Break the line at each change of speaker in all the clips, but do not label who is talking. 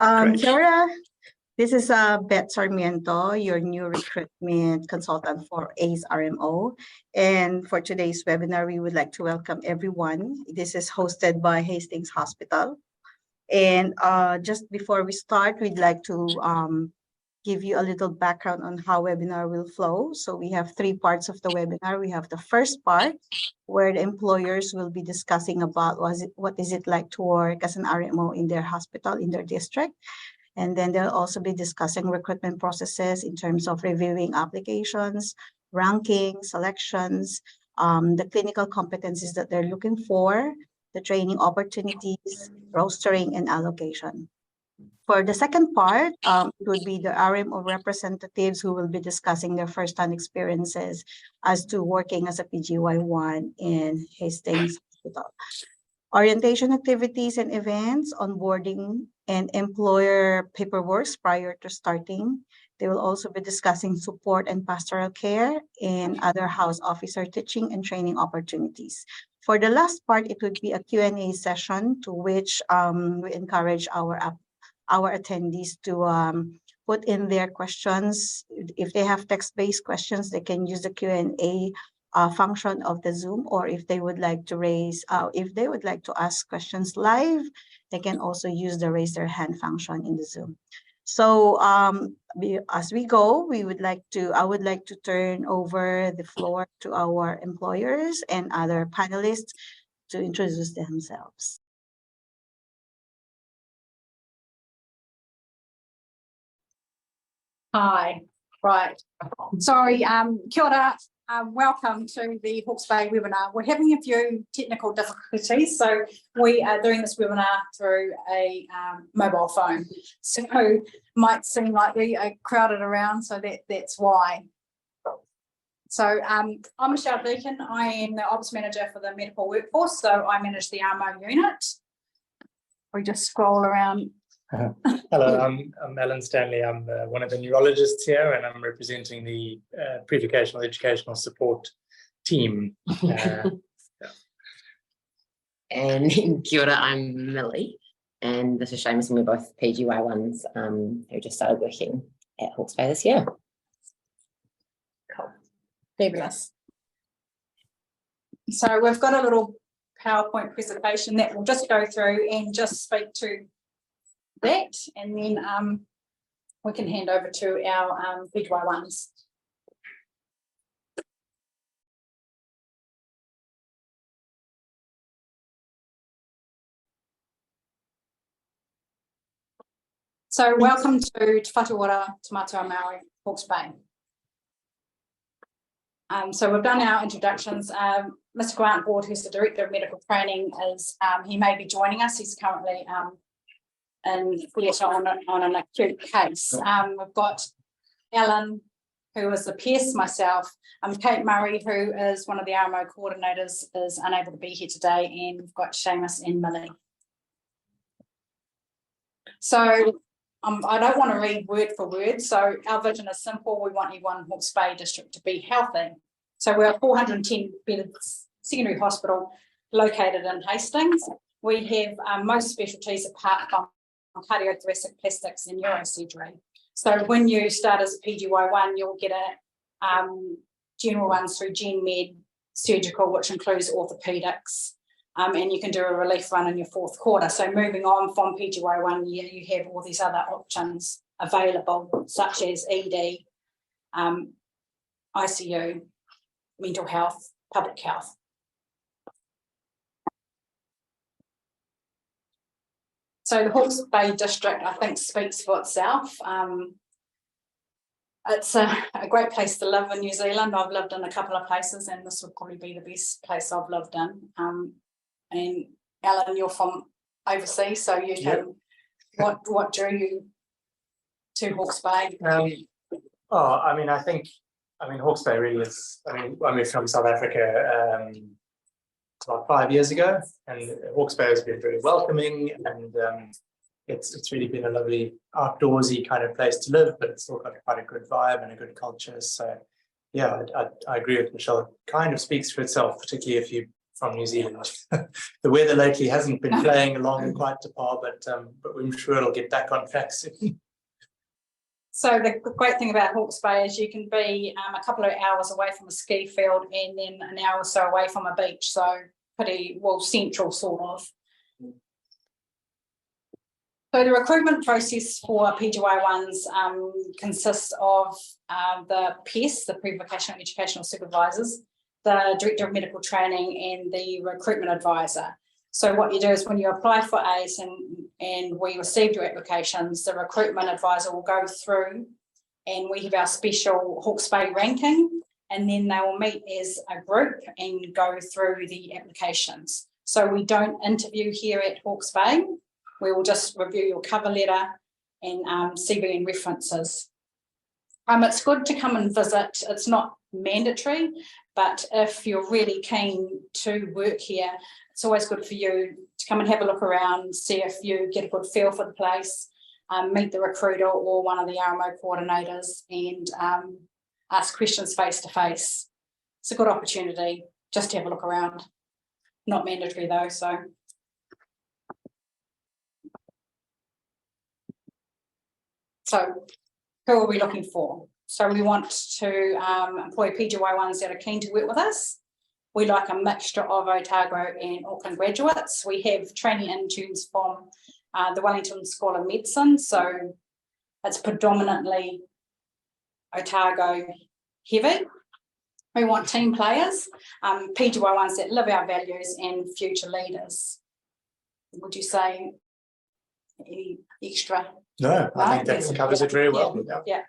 Kiara, this is Beth Sarmiento, your new recruitment consultant for ACE RMO. And for today's webinar, we would like to welcome everyone. This is hosted by Hastings Hospital. And just before we start, we'd like to give you a little background on how webinar will flow. So we have 3 parts of the webinar. We have the first part where the employers will be discussing about what is it like to work as an RMO in their hospital, in their district. And then they'll also be discussing recruitment processes in terms of reviewing applications, ranking, selections, the clinical competencies that they're looking for, the training opportunities, rostering, and allocation. For the second part, it would be the RMO representatives who will be discussing their first-hand experiences as to working as a PGY1 in Hastings Hospital. Orientation activities and events, onboarding, and employer paperwork prior to starting. They will also be discussing support and pastoral care and other house officer teaching and training opportunities. For the last part, it would be a Q&A session to which we encourage our attendees to put in their questions. If they have text-based questions, they can use the Q&A function of the Zoom, or if they would like to ask questions live, they can also use the raise their hand function in the Zoom. So as we go, I would like to turn over the floor to our employers and other panelists to introduce themselves.
Hi, right. Sorry, kia ora. Welcome to the Hawke's Bay webinar. We're having a few technical difficulties, so we are doing this webinar through a mobile phone. So it might seem like we are crowded around, so that's why. So I'm Michelle Deacon. I am the Ops Manager for the Medical Workforce, so I manage the RMO unit. We just scroll around.
Hello, I'm Alan Stanley. I'm one of the neurologists here, and I'm representing the pre-vocational educational support team.
And kia ora, I'm Millie, and this is Seamus, and we're both PGY1s who just started working at Hawke's Bay this year.
Cool. Fabulous. So we've got a little PowerPoint presentation that we'll just go through and just speak to that, and then we can hand over to our PGY1s. So welcome to Te Whatuora, Te Matua Maori, Hawke's Bay. So we've done our introductions. Mr. Grant Ward, who's the Director of Medical Training, he may be joining us. He's currently in theatre on an acute case. We've got Ellen, who is the PS, myself. Kate Murray, who is one of the RMO coordinators, is unable to be here today, and we've got Seamus and Millie. So I don't want to read word for word. So our vision is simple. We want everyone in Hawke's Bay District to be healthy. So we're a 410-bedded secondary hospital located in Hastings. We have most specialties apart from cardiothoracic plastics and neurosurgery. So when you start as a PGY1, you'll get a general ones through Gen Med surgical, which includes orthopedics, and you can do a relief run in your 4th quarter. So moving on from PGY1 year, you have all these other options available, such as ED, ICU, mental health, public health. So the Hawke's Bay District, I think, speaks for itself. It's a great place to live in New Zealand. I've lived in a couple of places, and this would probably be the best place I've lived in. And Alan, you're from overseas, so you can. What drew you to Hawke's Bay?
Hawke's Bay really is. I moved from South Africa about 5 years ago, and Hawke's Bay has been very welcoming, and it's really been a lovely outdoorsy kind of place to live, but it's still got quite a good vibe and a good culture. So yeah, I agree with Michelle. It kind of speaks for itself, particularly if you New Zealand. The weather lately hasn't been playing along quite to par, but I'm sure it'll get back on track soon.
So the great thing about Hawke's Bay is you can be a couple of hours away from a ski field and then an hour or so away from a beach. So pretty well central sort of. So the recruitment process for PGY1s consists of the PES, the Pre-Vocational Educational Supervisors, the Director of Medical Training and the Recruitment Advisor. So what you do is when you apply for ACE and we received your applications, the Recruitment Advisor will go through and we have our special Hawke's Bay ranking, and then they will meet as a group and go through the applications. So we don't interview here at Hawke's Bay. We will just review your cover letter and CV and references. It's good to come and visit. It's not mandatory, but if you're really keen to work here, it's always good for you to come and have a look around, see if you get a good feel for the place, meet the recruiter or one of the RMO coordinators and ask questions face to face. It's a good opportunity just to have a look around. Not mandatory though, so. So who are we looking for? So we want to employ PGY1s that are keen to work with us. We like a mixture of Otago and Auckland graduates. We have training interns from the Wellington School of Medicine, so it's predominantly Otago heavy. We want team players, PGY1s that live our values and future leaders. Would you say any extra?
No, I think that covers it very well.
Yeah.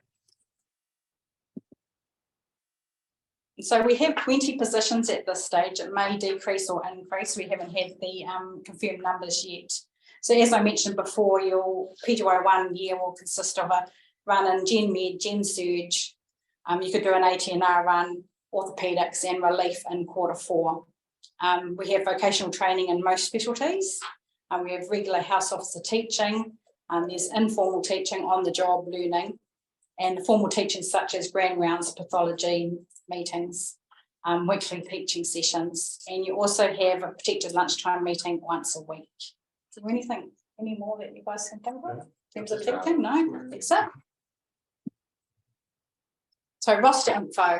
So we have 20 positions at this stage. It may decrease or increase. We haven't had the confirmed numbers yet. So as I mentioned before, your PGY1 year will consist of a run in Gen Med, Gen Surge. You could do an ATNR run, orthopedics and relief in Q4. We have vocational training in most specialties. We have regular house officer teaching. There's informal teaching, on the job learning, and formal teaching such as grand rounds, pathology, meetings, weekly teaching sessions, and you also have a protected lunchtime meeting once a week. Is there anything, any more that you guys can think of in terms of teaching? No, that's it. So roster info,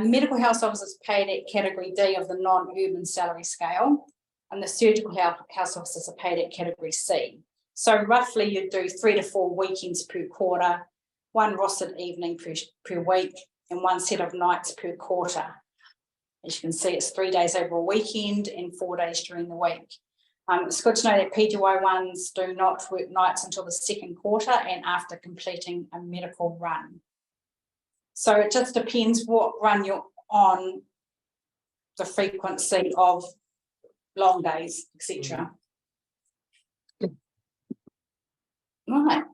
medical house officers paid at category D of the non-urban salary scale, and the surgical house officers are paid at category C. So roughly you do 3 to 4 weekends per quarter, 1 rostered evening per week, and 1 set of nights per quarter. As you can see, it's 3 days over a weekend and 4 days during the week. It's good to know that PGY1s do not work nights until the 2nd quarter and after completing a medical run. So it just depends what run you're on, the frequency of long days, etc. Right.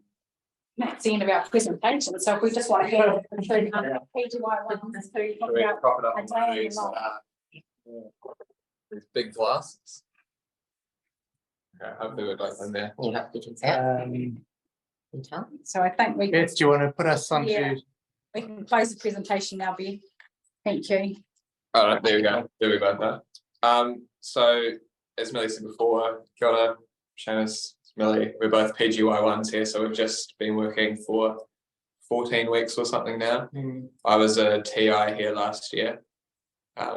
That's the end of our presentation. So if we just want to hear PGY1s to talk about a day in the life.
These big glasses. Okay, hopefully we're both in there.
You have to do that.
So I think we
Yes, do you want to put us on to?
we can close the presentation now, Ben. Thank you.
All right, there we go. There we go. So as Millie said before, kia ora, Seamus, Millie, we're both PGY1s here, so we've just been working for 14 weeks or something now. I was a TI here last year.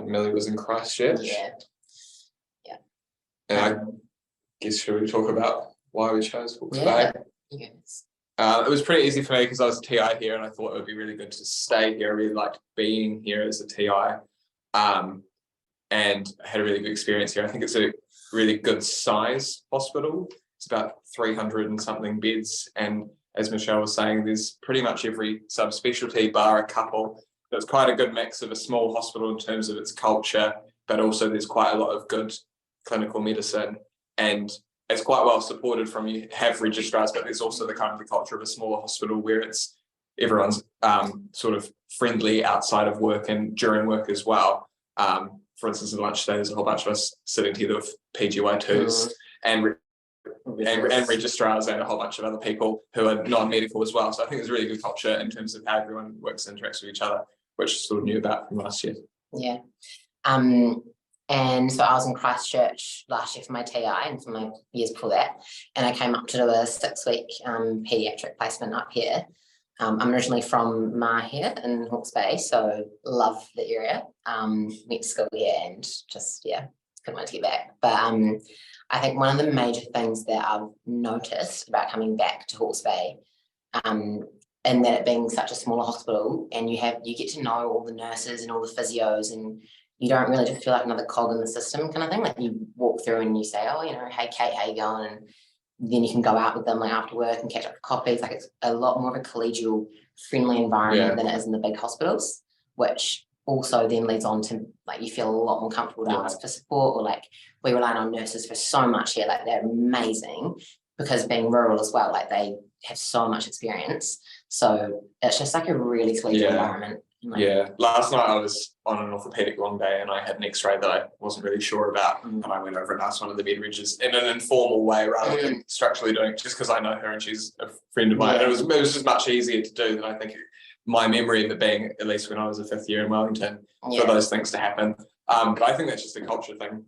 Millie was in Christchurch.
Yeah.
And I guess should we talk about why we chose Hawke's Bay?
Yes.
It was pretty easy for me because I was a TI here and I thought it would be really good to stay here. I really liked being here as a TI. And I had a really good experience here. I think it's a really good size hospital. It's about 300 and something beds. And as Michelle was saying, there's pretty much every subspecialty bar a couple. It's quite a good mix of a small hospital in terms of its culture, but also there's quite a lot of good clinical medicine. And it's quite well supported from you have registrars, but there's also the kind of the culture of a smaller hospital where it's everyone's sort of friendly outside of work and during work as well. For instance, at lunch today, there's a whole bunch of us sitting together with PGY2s and registrars and a whole bunch of other people who are non-medical as well. So I think there's a really good culture in terms of how everyone works and interacts with each other, which is sort of new about from last year.
Yeah. And so I was in Christchurch last year for my TI and for my years before that. And I came up to do a 6-week paediatric placement up here. I'm originally from Mahi in Hawke's Bay, so love the area. Went to school here and just, yeah, couldn't wait to get back. But I think one of the major things that I've noticed about coming back to Hawke's Bay, and that it being such a smaller hospital, and you get to know all the nurses and all the physios, and you don't really just feel like another cog in the system kind of thing. Like you walk through and you say, oh, you know, hey Kate, how you going? And then you can go out with them like after work and catch up for coffees. Like it's a lot more of a collegial, friendly environment than it is in the big hospitals, which also then leads on to like you feel a lot more comfortable to ask for support, or like we rely on nurses for so much here. Like they're amazing because being rural as well, like they have so much experience. So it's just like a really collegial environment. Like,
last night I was on an orthopedic long day and I had an x-ray that I wasn't really sure about, and I went over and asked one of the med ridges in an informal way rather than structurally doing it, just because I know her and she's a friend of mine. And it was just much easier to do than I think my memory of it being, at least when I was a 5th year in Wellington, for those things to happen. But I think that's just a culture thing.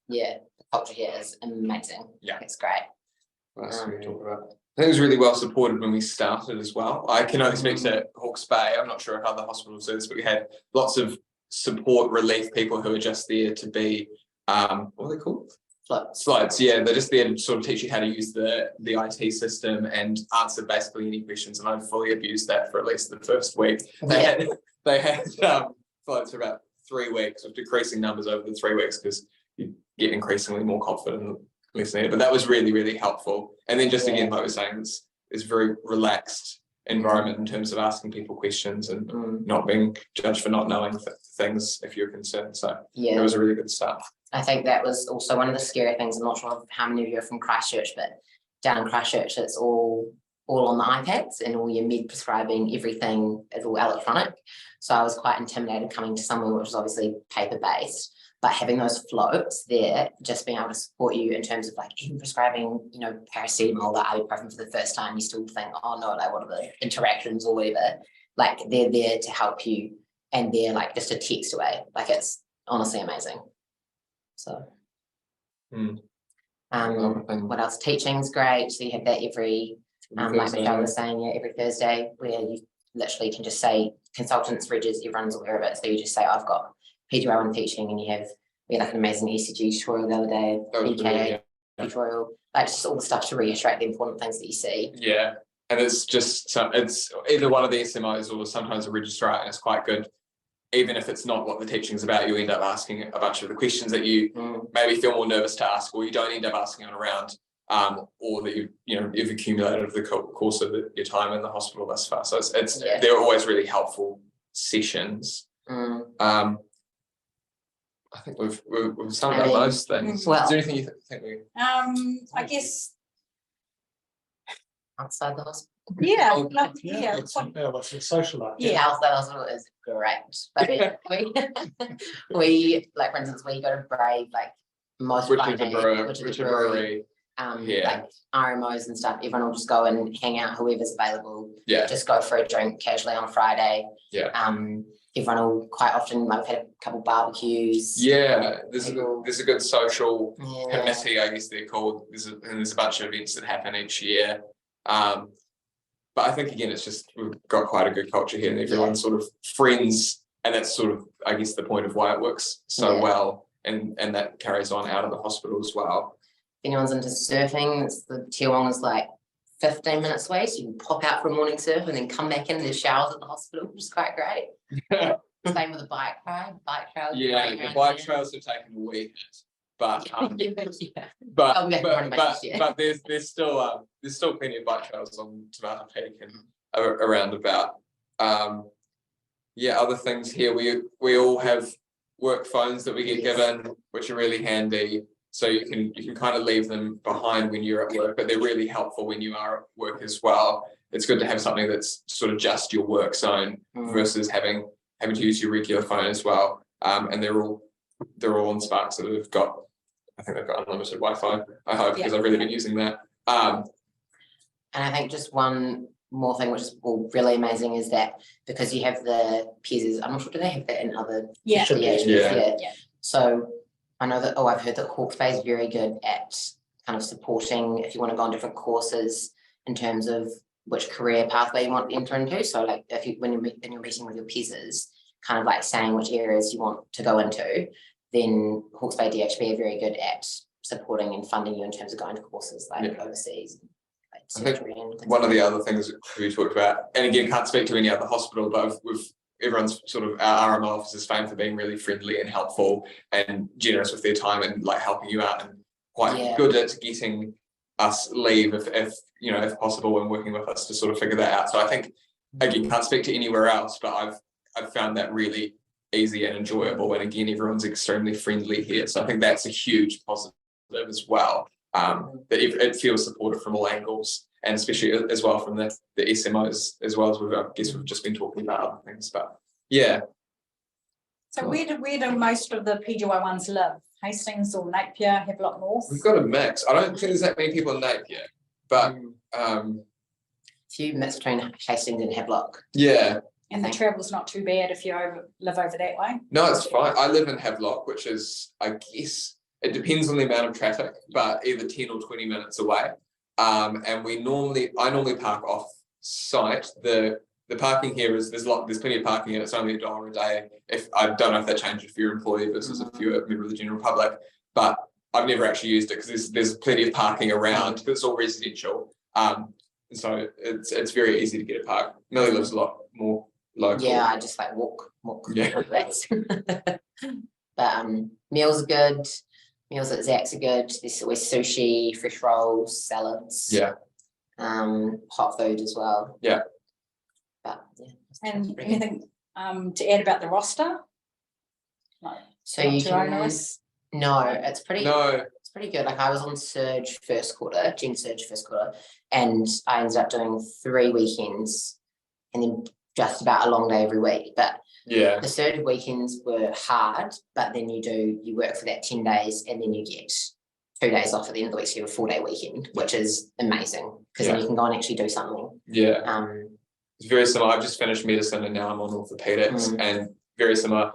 Yeah, the culture here is amazing. Yeah, it's great.
What else can we talk about? I think it was really well supported when we started as well. I can only speak to Hawke's Bay. I'm not sure if other hospitals do this, but we had lots of support relief people who are just there to be, what are they called? Floats. Yeah, they're just there to sort of teach you how to use the IT system and answer basically any questions. And I've fully abused that for at least the first week. They had floats for about 3 weeks, with decreasing numbers over the 3 weeks because you get increasingly more confident listening. But that was really, really helpful. And then just again, like we're saying, it's very relaxed environment in terms of asking people questions and not being judged for not knowing things if you're concerned. So it was a really good start.
I think that was also one of the scary things. I'm not sure how many of you are from Christchurch, but down in Christchurch, it's all on the iPads, and all your med prescribing, everything is all electronic. So I was quite intimidated coming to somewhere which was obviously paper-based, but having those floats there, just being able to support you in terms of like even prescribing, you know, paracetamol, the ibuprofen for the first time, you still think, oh no, like what are the interactions or whatever. Like they're there to help you, and they're like just a text away. Like it's honestly amazing. So what else? Teaching's great. So you have that every like Michelle was saying, every Thursday, where you literally can just say consultants, ridges, everyone's aware of it. So you just say, I've got PGY1 teaching, and we had like an amazing ECG tutorial the other day, PKA tutorial, like just all the stuff to reiterate the important things that you see.
Yeah, and it's just it's either one of the SMOs or sometimes a registrar, and it's quite good. Even if it's not what the teaching is about, you end up asking a bunch of the questions that you maybe feel more nervous to ask, or you don't end up asking on around, or that you've accumulated over the course of your time in the hospital thus far. So it's they're always really helpful sessions. I think we've summed up most things.
Well,
is there anything you think we?
I guess
outside the hospital.
What's the social life?
Outside the hospital is great. But we like, for instance, we go to Brave like most
Richard Brewery.
Like RMOs and stuff, everyone will just go and hang out, whoever's available. Just go for a drink casually on a Friday. Everyone will quite often, like, we've had a couple barbecues.
There's a good social committee, I guess they're called. There's a bunch of events that happen each year. But I think again, it's just we've got quite a good culture here, and everyone's sort of friends, and that's sort of, I guess, the point of why it works so well, and that carries on out of the hospital as well.
If anyone's into surfing, the Tiwong is like 15 minutes away, so you can pop out for a morning surf and then come back in. There's showers at the hospital, which is quite great. Same with the bike ride, bike trails.
The bike trails have taken a week, but but there's still plenty of bike trails on Tomato Peak and around about. Other things here, we all have work phones that we get given, which are really handy. So you can kind of leave them behind when you're at work, but they're really helpful when you are at work as well. It's good to have something that's sort of just your work zone versus having to use your regular phone as well. And they're all on Sparks that have got, I think they've got unlimited Wi-Fi, I hope, because I've really been using that. And
I think just one more thing which is really amazing is that because you have the peers, I'm not sure, do they have that in other?
Yeah.
So I know that, I've heard that Hawke's Bay is very good at kind of supporting if you want to go on different courses in terms of which career pathway you want to enter into. So like if you, when you're meeting with your peers, kind of like saying which areas you want to go into, then Hawke's Bay DHB are very good at supporting and funding you in terms of going to courses like overseas. Like
I think
surgery and things
one
like
of the other things we talked about, and again, can't speak to any other hospital, but everyone's sort of, our RMO office is famed for being really friendly and helpful and generous with their time and like helping you out, and quite good at getting us leave if possible, and working with us to sort of figure that out. So I think, again, can't speak to anywhere else, but I've found that really easy and enjoyable, and again, everyone's extremely friendly here. So I think that's a huge positive as well, that it feels supported from all angles, and especially as well from the SMOs, as well as we've just been talking about other things. But yeah.
So where do most of the PGY ones live? Hastings or Napier, Havelock North?
We've got a mix. I don't think there's that many people in Napier, but
few mix between Hastings and Havelock.
yeah.
And the travel's not too bad if you live over that way?
No, it's fine. I live in Havelock, which is, I guess, it depends on the amount of traffic, but either 10 or 20 minutes away. And I normally park off site. The parking here is there's plenty of parking, and it's only $1 a day. If I don't know if that changes if you're an employee versus if you're a member of the general public, but I've never actually used it because there's plenty of parking around because it's all residential. And so it's very easy to get a park. Millie lives a lot more local.
Yeah, I just like walk.
Yeah.
But meals are good. Meals at Zach's are good. There's always sushi, fresh rolls, salads.
Yeah.
Hot food as well.
Yeah.
But yeah.
And anything to add about the roster? Like,
So you
too
can.
onerous?
No, it's pretty.
No.
It's pretty good. Like I was on Surge first quarter, Gen Surge first quarter, and I ended up doing 3 weekends, and then just about a long day every week. But
Yeah.
the Surge weekends were hard, but then you work for that 10 days, and then you get 2 days off at the end of the week, so you have a 4-day weekend, which is amazing because then you can go and actually do something.
Yeah. It's very similar. I've just finished medicine and now I'm on orthopedics, and very similar.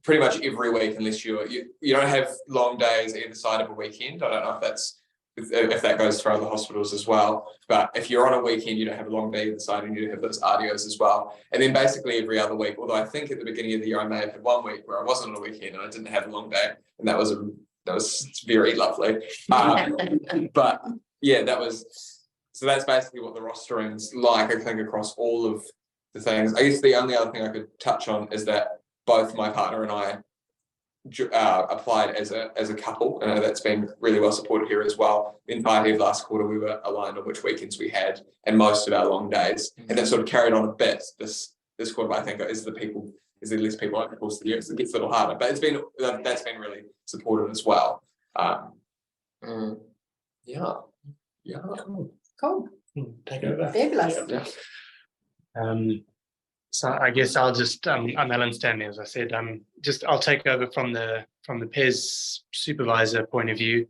Pretty much every week, unless you don't have long days either side of a weekend. I don't know if that goes for other hospitals as well. But if you're on a weekend, you don't have a long day either side, and you have those RDOs as well. And then basically every other week, although I think at the beginning of the year I may have had 1 week where I wasn't on a weekend and I didn't have a long day, and that was very lovely. But yeah, so that's basically what the rostering's like, I think, across all of the things. I guess the only other thing I could touch on is that both my partner and I applied as a couple, and that's been really well supported here as well. The entirety of last quarter, we were aligned on which weekends we had and most of our long days, and that sort of carried on a bit this quarter. But I think is there less people over the course of the year, so it gets a little harder. But that's been really supported as well. Yeah.
Cool.
Take over.
Fabulous.
Yeah. So I guess I'll just I'm Alan Stanley, as I said. I'll take over from the PES supervisor point of view.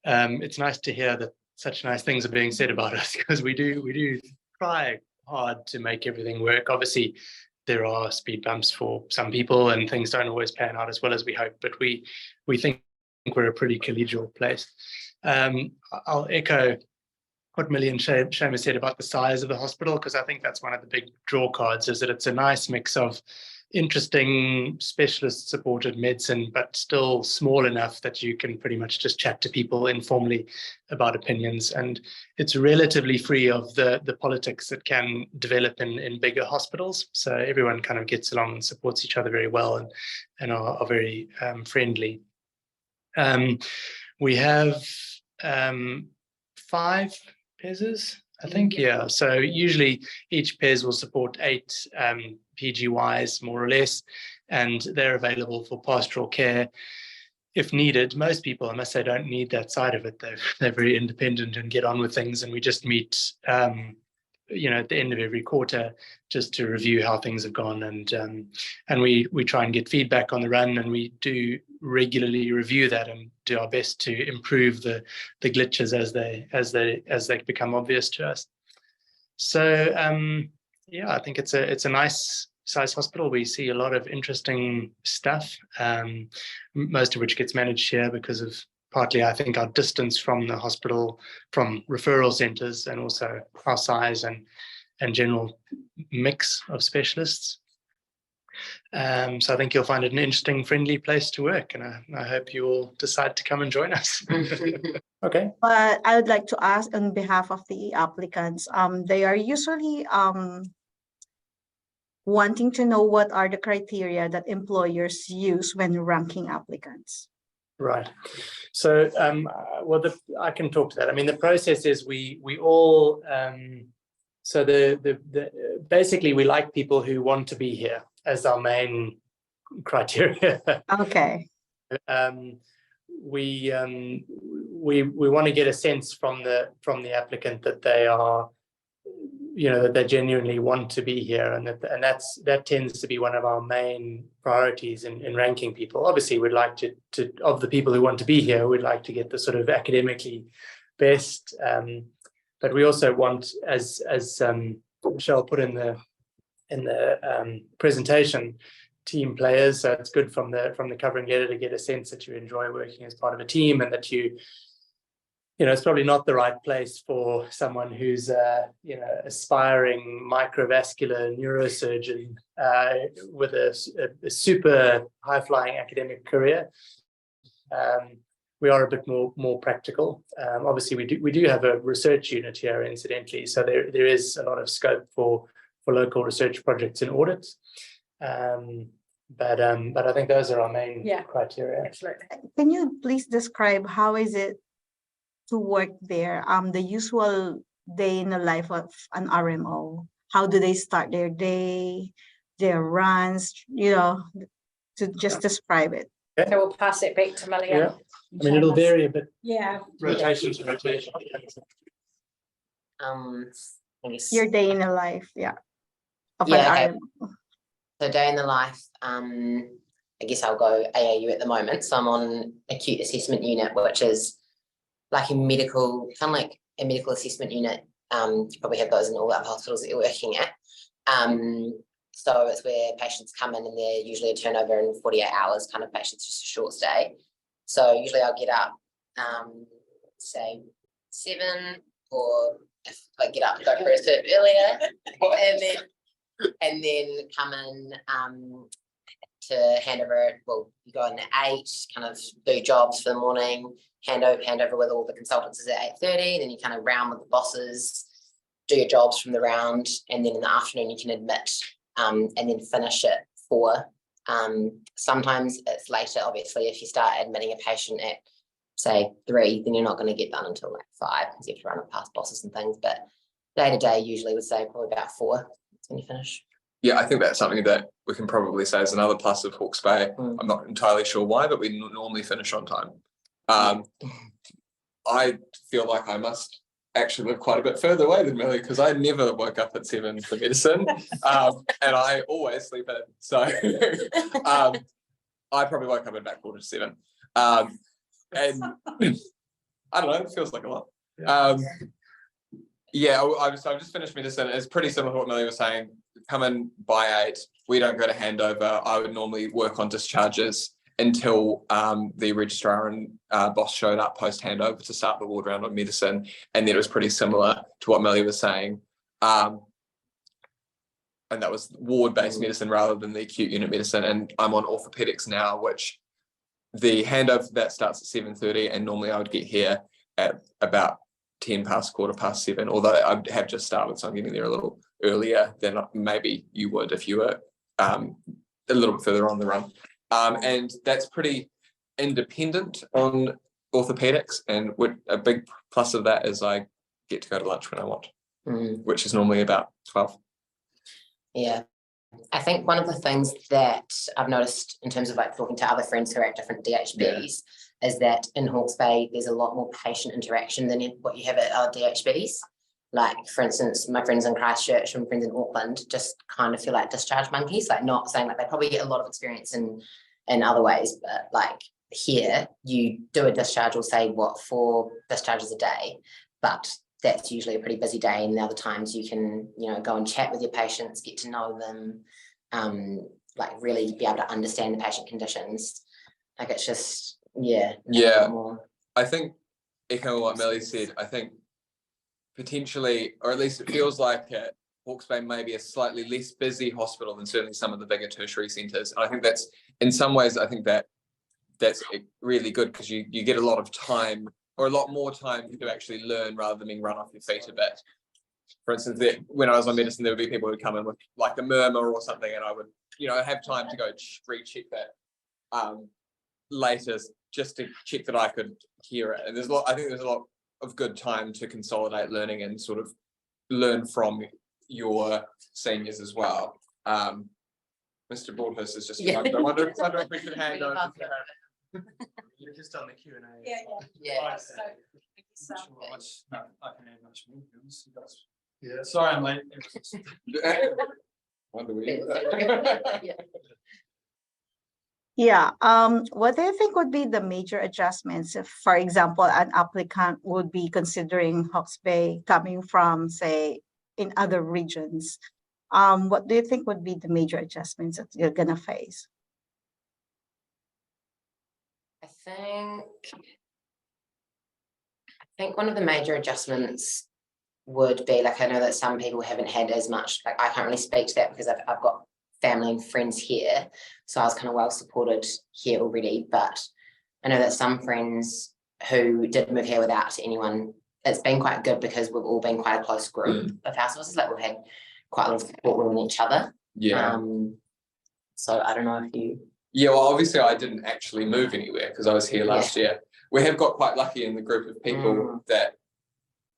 It's nice to hear that such nice things are being said about us, because we do try hard to make everything work. Obviously, there are speed bumps for some people, and things don't always pan out as well as we hope. But we think we're a pretty collegial place. I'll echo what Millie and Seamus said about the size of the hospital, because I think that's one of the big draw cards, is that it's a nice mix of interesting specialist supported medicine, but still small enough that you can pretty much just chat to people informally about opinions. And it's relatively free of the politics that can develop in bigger hospitals. So everyone kind of gets along and supports each other very well, and are very friendly. We have 5 PESs, I think, yeah. So usually each PES will support 8 PGYs, more or less, and they're available for pastoral care if needed. Most people, I must say, don't need that side of it. They're very independent and get on with things, and we just meet at the end of every quarter just to review how things have gone, and we try and get feedback on the run, and we do regularly review that and do our best to improve the glitches as they become obvious to us. So I think it's a nice size hospital. We see a lot of interesting stuff, most of which gets managed here because of partly, I think, our distance from the hospital, from referral centres, and also our size and general mix of specialists. So I think you'll find it an interesting, friendly place to work, and I hope you will decide to come and join us. Okay.
But I would like to ask on behalf of the applicants, they are usually wanting to know what are the criteria that employers use when ranking applicants.
Right. So, well, I can talk to that. I mean, the process is we all. So basically we like people who want to be here as our main criteria.
Okay.
We want to get a sense from the applicant that they are, that they genuinely want to be here, and that tends to be one of our main priorities in ranking people. Obviously, we'd like to of the people who want to be here, we'd like to get the sort of academically best, but we also want, as Michelle put in the presentation, team players. So it's good from the covering letter to get a sense that you enjoy working as part of a team, and that it's probably not the right place for someone who's aspiring microvascular neurosurgeon with a super high-flying academic career. We are a bit more practical. Obviously, we do have a research unit here, incidentally, so there is a lot of scope for local research projects and audits. But I think those are our main criteria.
Absolutely.
Can you please describe how is it to work there? The usual day in the life of an RMO. How do they start their day, their runs? To just describe it.
So we'll pass it back to Millie.
Yeah. I mean, it'll vary a bit.
Yeah.
Rotation to rotation.
I guess.
Your day in the life, of
Yeah,
an
okay.
RMO.
So day in the life, I guess I'll go AAU at the moment. So I'm on acute assessment unit, which is like kind of like a medical assessment unit. You probably have those in all the other hospitals that you're working at. So it's where patients come in and they're usually a turnover in 48 hours kind of patients, just a short stay. So usually I'll get up, say 7, or if I get up and go for a surf earlier, and then come in to hand over. Well, you go in at 8, kind of do jobs for the morning, hand over with all the consultants is at 8:30, then you kind of round with the bosses, do your jobs from the round, and then in the afternoon you can admit, and then finish at 4. Sometimes it's later, obviously, if you start admitting a patient at, say, 3, then you're not going to get done until like 5 because you have to run it past bosses and things. But day to day, usually would say probably about 4 when you finish.
Yeah, I think that's something that we can probably say is another plus of Hawke's Bay. I'm not entirely sure why, but we normally finish on time. I feel like I must actually live quite a bit further away than Millie, because I never woke up at 7 for medicine, and I always sleep in. So I probably woke up at about 6:45. And I don't know, it feels like a lot. I've just finished medicine. It's pretty similar to what Millie was saying. Come in by 8. We don't go to handover. I would normally work on discharges until the registrar and boss showed up post handover to start the ward round on medicine, and then it was pretty similar to what Millie was saying, and that was ward-based medicine rather than the acute unit medicine. And I'm on orthopedics now, which the handover for that starts at 7:30, and normally I would get here at about 10 past, 7:15, although I have just started, so I'm getting there a little earlier than maybe you would if you were a little bit further on the run. And that's pretty independent on orthopedics, and a big plus of that is I get to go to lunch when I want, which is normally about 12.
Yeah, I think one of the things that I've noticed in terms of like talking to other friends who are at different DHBs is that in Hawke's Bay there's a lot more patient interaction than what you have at other DHBs. Like, for instance, my friends in Christchurch and friends in Auckland just kind of feel like discharge monkeys, like not saying like they probably get a lot of experience in other ways, but like here you do a discharge or say 4 discharges a day, but that's usually a pretty busy day, and the other times you can, go and chat with your patients, get to know them, like really be able to understand the patient conditions. Like it's just, yeah. More.
I think echoing what Melly said, I think potentially, or at least it feels like Hawke's Bay may be a slightly less busy hospital than certainly some of the bigger tertiary centres. And I think that's, in some ways, I think that's really good because you get a lot of time, or a lot more time to actually learn rather than being run off your feet a bit. For instance, when I was on medicine, there would be people who would come in with like a murmur or something, and I would, have time to go recheck that later just to check that I could hear it. And I think there's a lot of good time to consolidate learning and sort of learn from your seniors as well. Mr. Broadhurst is just, I wonder if we could hand over to him.
You're just on the Q&A.
Yeah.
No, I can add much more. Yeah, sorry I'm late.
Wonder we.
Yeah, what do you think would be the major adjustments if, for example, an applicant would be considering Hawke's Bay coming from, say, in other regions? What do you think would be the major adjustments that you're gonna face?
I think one of the major adjustments would be, like, I know that some people haven't had as much, like I can't really speak to that because I've got family and friends here, so I was kind of well supported here already, but I know that some friends who did move here without anyone, it's been quite good because we've all been quite a close group of house sources, like we've had quite a lot of support within each other. So I don't know if you...
Yeah, well, obviously I didn't actually move anywhere because I was here last year. We have got quite lucky in the group of people that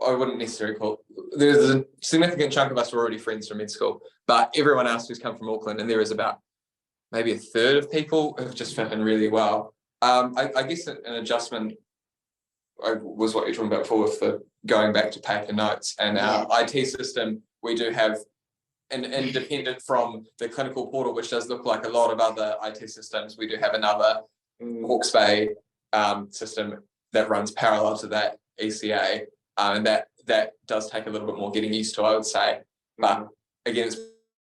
I wouldn't necessarily call, there's a significant chunk of us were already friends from mid school, but everyone else who's come from Auckland, and there is about maybe a third of people who've just fit in really well. I guess an adjustment was what you're talking about before with the going back to paper notes and our IT system. We do have an independent from the clinical portal, which does look like a lot of other IT systems. We do have another Hawke's Bay system that runs parallel to that ECA. And that does take a little bit more getting used to, I would say. But again, it's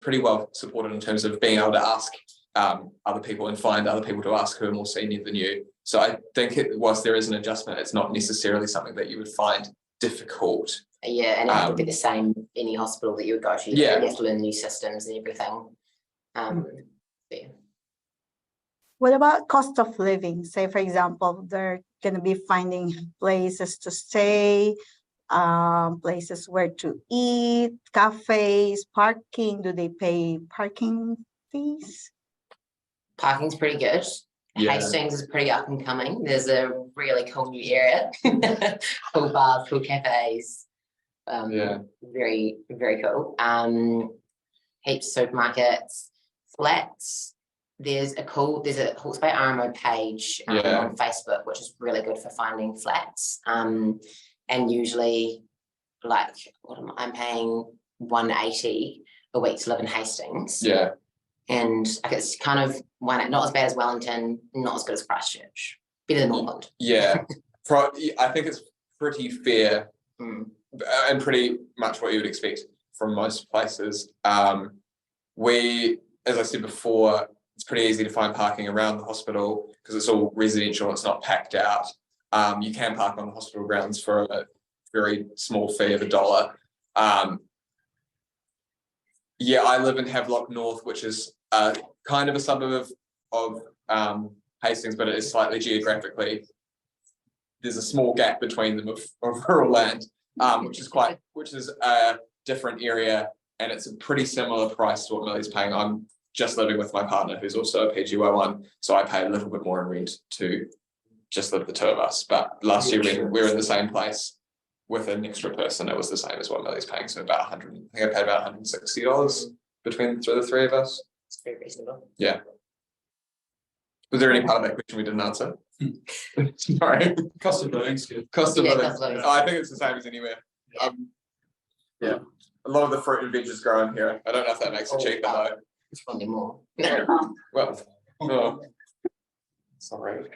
pretty well supported in terms of being able to ask other people and find other people to ask who are more senior than you. So I think whilst there is an adjustment, it's not necessarily something that you would find difficult.
Yeah, and it would be the same any hospital that you would go to. You have to learn new systems and everything.
What about cost of living? Say, for example, they're going to be finding places to stay, places where to eat, cafes, parking. Do they pay parking fees?
Parking's pretty good. Hastings is pretty up and coming. There's a really cool new area. Cool bars, cool cafes. Very, very cool. Heaps of supermarkets, flats. There's a Hawke's Bay RMO page on Facebook, which is really good for finding flats. And usually, like, I'm paying $180 a week to live in Hastings.
Yeah.
And like it's kind of not as bad as Wellington, not as good as Christchurch. Better than Auckland. Yeah.
I think it's pretty fair and pretty much what you would expect from most places. We, as I said before, it's pretty easy to find parking around the hospital because it's all residential, it's not packed out. You can park on the hospital grounds for a very small fee of $1. I live in Havelock North, which is kind of a suburb of Hastings, but it is slightly geographically, there's a small gap between them of rural land, which is a different area, and it's a pretty similar price to what Millie's paying. I'm just living with my partner, who's also a PGY1, so I pay a little bit more in rent to just live the two of us. But last year when we were in the same place with an extra person, it was the same as what Millie's paying, so about I think I paid about $160 between the three of us.
It's very reasonable.
Yeah. Was there any part of that question we didn't answer? Sorry.
Cost of living's good.
Cost of living.
Cost of living.
Oh, I think it's the same as anywhere. A lot of the fruit and veg is grown here. I don't know if that makes it cheaper though.
It's probably more.
Well, no. Sorry.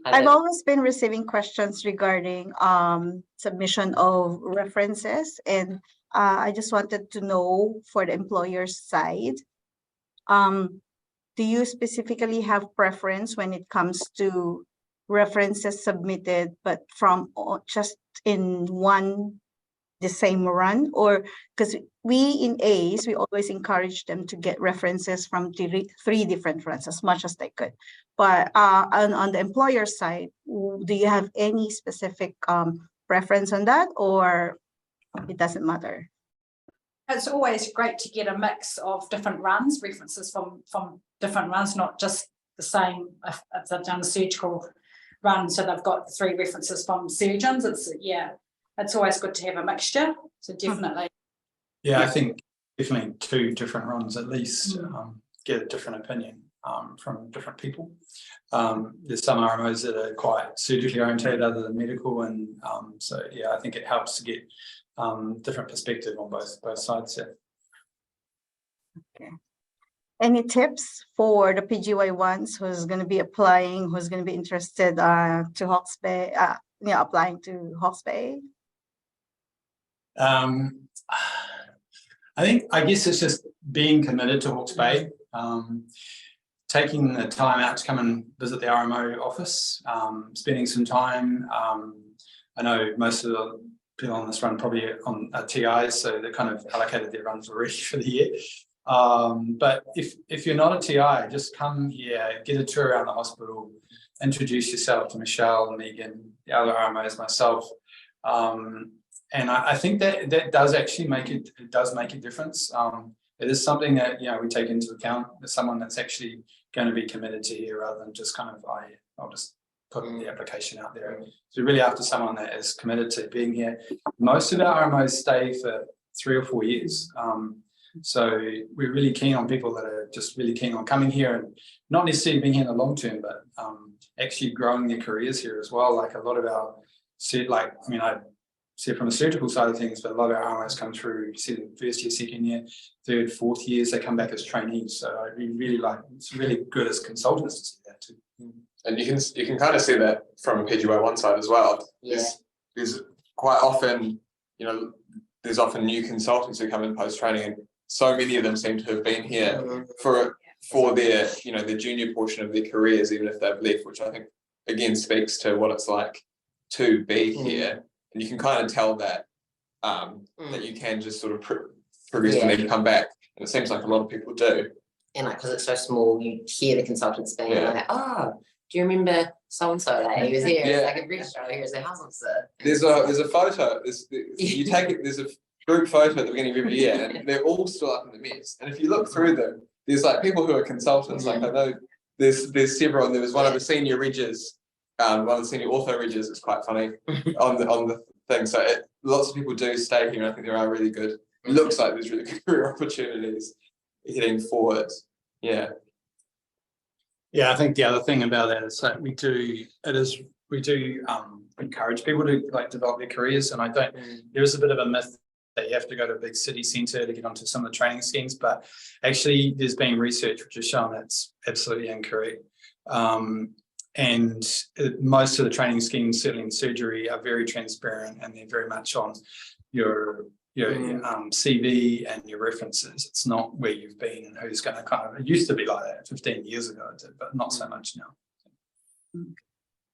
I've always been receiving questions regarding submission of references, and I just wanted to know for the employer's side, do you specifically have preference when it comes to references submitted, but from just in the same run? Or because we in ACE, we always encourage them to get references from three different runs as much as they could. But on the employer side, do you have any specific preference on that, or it doesn't matter?
It's always great to get a mix of different runs, references from different runs, not just the same. If they've done a surgical run, so they've got 3 references from surgeons. It's always good to have a mixture. So definitely.
Yeah, I think definitely 2 different runs at least, get a different opinion from different people. There's some RMOs that are quite surgically oriented other than medical, and so yeah, I think it helps to get different perspective on both sides. Yeah.
Okay. Any tips for the PGY ones who's going to be applying, who's going to be interested to Hawke's Bay, applying to Hawke's Bay?
I guess it's just being committed to Hawke's Bay, taking the time out to come and visit the RMO office, spending some time. I know most of the people on this run probably on TIs, so they kind of allocated their runs already for the year. But if you're not a TI, just come here, get a tour around the hospital, introduce yourself to Michelle, Megan, the other RMOs, myself. And I think that does actually make it does make a difference. It is something that we take into account as someone that's actually going to be committed to here, rather than just kind of I'll just put the application out there. So really after someone that is committed to being here. Most of our RMOs stay for 3 or 4 years. So we're really keen on people that are just really keen on coming here, and not necessarily being here in the long term, but actually growing their careers here as well. Like a lot of our, I see it from the surgical side of things, but a lot of our RMOs come through, you see the first year, second year, third, fourth years, they come back as trainees. So I really like, it's really good as consultants to see that too.
And you can kind of see that from a PGY1 side as well.
Yeah.
There's quite often, there's often new consultants who come in post training, and so many of them seem to have been here for their the junior portion of their careers, even if they've left, which I think again speaks to what it's like to be here. And you can kind of tell that that you can just sort of progress and then come back, and it seems like a lot of people do.
And because it's so small, you hear the consultants being like, "Oh, do you remember so and so? Like he was here. It's like a registrar. Here's a house officer."
There's a photo. You take it. There's a group photo at the beginning of every year, and they're all still up in the mess. And if you look through them, there's like people who are consultants. Like I know there's several. And there was one of the senior regs, one of the senior ortho regs. It's quite funny on the thing. So lots of people do stay here, and I think there are really good. It looks like there's really good career opportunities heading forward. Yeah.
Yeah, I think the other thing about that is that we do encourage people to develop their careers, and there is a bit of a myth that you have to go to a big city centre to get onto some of the training schemes, but actually there's been research which has shown that's absolutely incorrect. And most of the training schemes, certainly in surgery, are very transparent, and they're very much on your CV and your references. It's not where you've been and who's going to it used to be like that 15 years ago, but not so much now.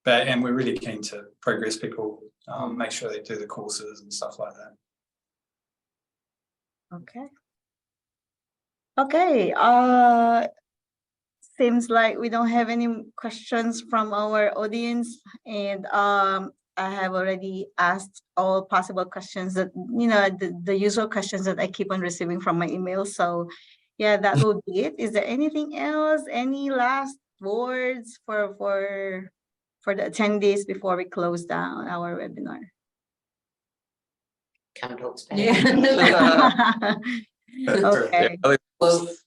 And we're really keen to progress people, make sure they do the courses and stuff like that.
Okay. Seems like we don't have any questions from our audience, and I have already asked all possible questions that the usual questions that I keep on receiving from my email. So yeah, that will be it. Is there anything else? Any last words for the attendees before we close down our webinar?
Come to Hawke's Bay.
Okay.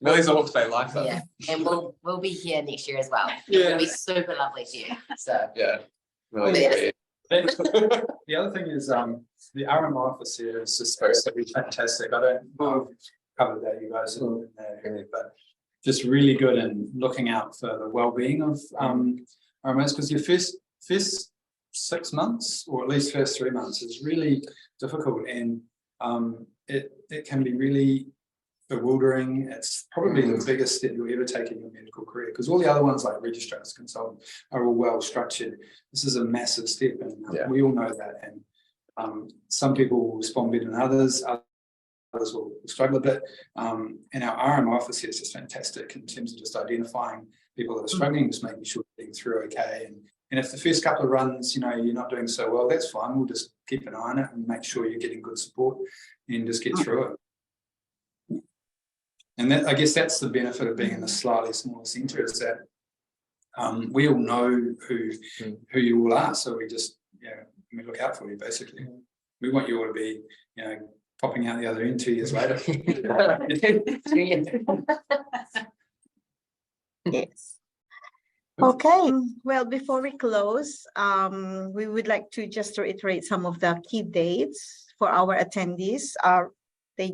Millie's a Hawke's Bay lifer.
Yeah, and we'll be here next year as well.
Yeah.
It'll be super lovely to you. So
Yeah.
The other thing is the RMO office here is just supposed to be fantastic. I don't cover that, you guys in that area, but just really good in looking out for the well-being of RMOs, because your first 6 months, or at least first 3 months, is really difficult, and it can be really bewildering. It's probably the biggest step you'll ever take in your medical career, because all the other ones like registrars, consultant are all well structured. This is a massive step, and we all know that. And some people will respond better than others. Others will struggle a bit. And our RMO office here is just fantastic in terms of just identifying people that are struggling, just making sure they're getting through okay. And if the first couple of runs, you're not doing so well, that's fine. We'll just keep an eye on it and make sure you're getting good support and just get through it. And that, I guess that's the benefit of being in a slightly smaller centre, is that we all know who you all are. So we just, we look out for you, basically. We want you all to be, popping out the other end 2 years later.
Yes. Okay, well, before we close, we would like to just reiterate some of the key dates for our attendees. They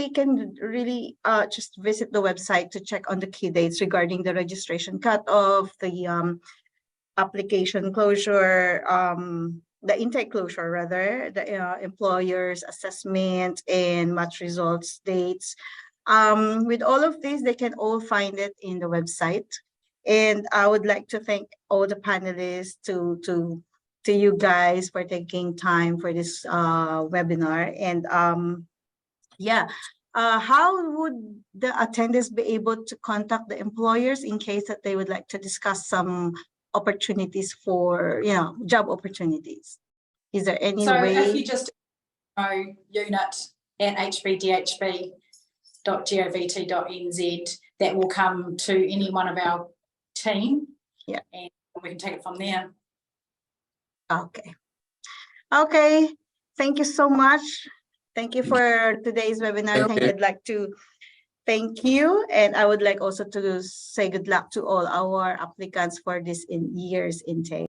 can really just visit the website to check on the key dates regarding the registration cutoff, the application closure, the intake closure rather, the employer's assessment and match results dates. With all of these, they can all find it in the website. And I would like to thank all the panelists, to you guys for taking time for this webinar. And how would the attendees be able to contact the employers in case that they would like to discuss some opportunities for, job opportunities? Is there any way?
So if you just unit@hbdhb.govt.nz, that will come to any one of our team.
Yeah.
And we can take it from there.
Okay. Thank you so much. Thank you for today's webinar. I'd like to thank you. And I would like also to say good luck to all our applicants for this year's intake.